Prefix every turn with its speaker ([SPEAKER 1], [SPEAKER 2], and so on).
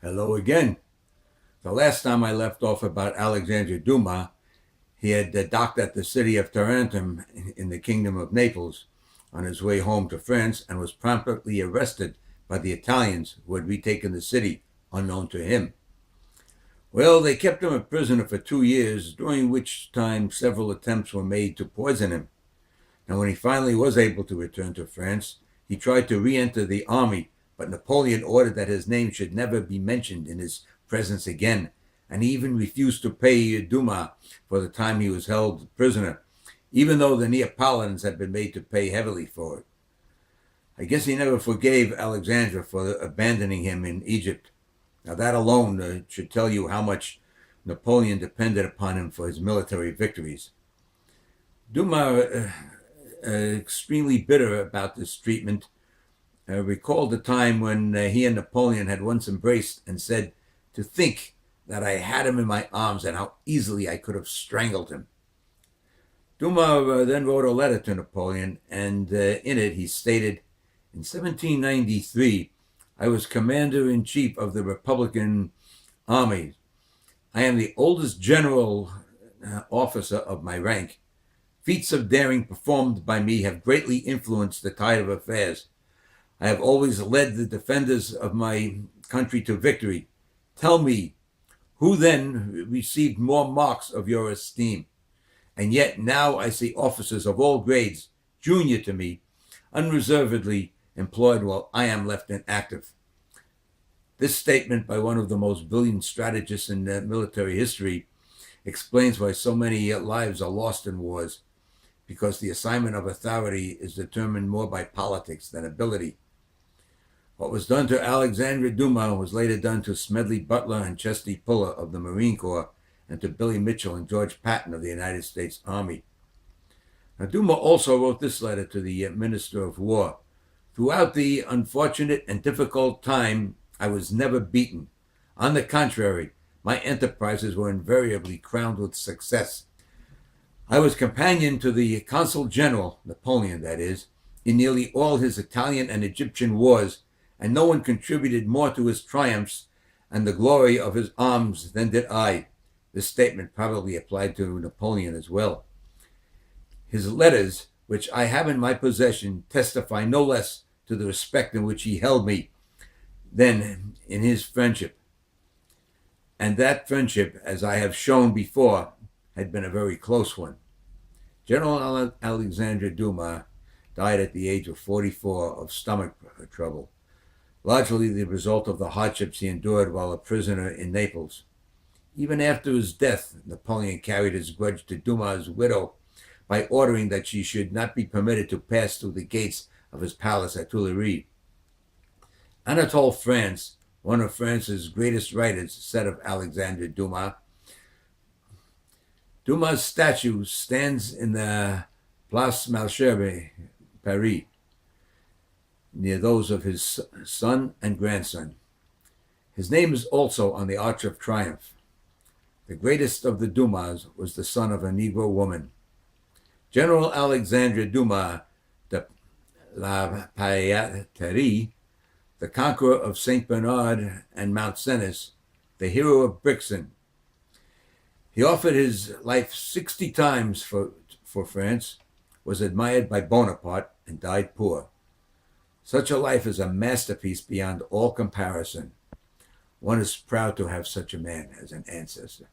[SPEAKER 1] Hello again. The last time I left off about Alexandre Dumas, he had docked at the city of Tarentum in the Kingdom of Naples on his way home to France and was promptly arrested by the Italians who had retaken the city, unknown to him. Well, they kept him a prisoner for 2 years, during which time several attempts were made to poison him. Now, when he finally was able to return to France, he tried to re-enter the army, but Napoleon ordered that his name should never be mentioned in his presence again, and he even refused to pay Dumas for the time he was held prisoner, even though the Neapolitans had been made to pay heavily for it. I guess he never forgave Alexandre for abandoning him in Egypt. Now that alone should tell you how much Napoleon depended upon him for his military victories. Dumas, extremely bitter about this treatment, recalled the time when he and Napoleon had once embraced and said, "To think that I had him in my arms and how easily I could have strangled him." Dumas then wrote a letter to Napoleon, and in it he stated, "In 1793, I was commander-in-chief of the Republican army. I am the oldest general officer of my rank. Feats of daring performed by me have greatly influenced the tide of affairs. I have always led the defenders of my country to victory. Tell me, who then received more marks of your esteem? And yet now I see officers of all grades, junior to me, unreservedly employed while I am left inactive." This statement by one of the most brilliant strategists in military history explains why so many lives are lost in wars, because the assignment of authority is determined more by politics than ability. What was done to Alexandre Dumas was later done to Smedley Butler and Chesty Puller of the Marine Corps, and to Billy Mitchell and George Patton of the United States Army. Now, Dumas also wrote this letter to the Minister of War. "Throughout the unfortunate and difficult time, I was never beaten. On the contrary, my enterprises were invariably crowned with success. I was companion to the Consul General, Napoleon that is, in nearly all his Italian and Egyptian wars, and no one contributed more to his triumphs and the glory of his arms than did I." This statement probably applied to Napoleon as well. His letters, which I have in my possession, testify no less to the respect in which he held me than in his friendship. And that friendship, as I have shown before, had been a very close one. General Alexandre Dumas died at the age of 44 of stomach trouble, largely the result of the hardships he endured while a prisoner in Naples. Even after his death, Napoleon carried his grudge to Dumas' widow by ordering that she should not be permitted to pass through the gates of his palace at Tuileries. Anatole France, one of France's greatest writers, said of Alexandre Dumas, "Dumas' statue stands in the Place Malesherbes, Paris, near those of his son and grandson. His name is also on the Arch of Triumph. The greatest of the Dumas was the son of a Negro woman. General Alexandre Dumas de la Pailletterie, the conqueror of St. Bernard and Mount Cenis, the hero of Brixen. He offered his life 60 times for France, was admired by Bonaparte, and died poor. Such a life is a masterpiece beyond all comparison. One is proud to have such a man as an ancestor."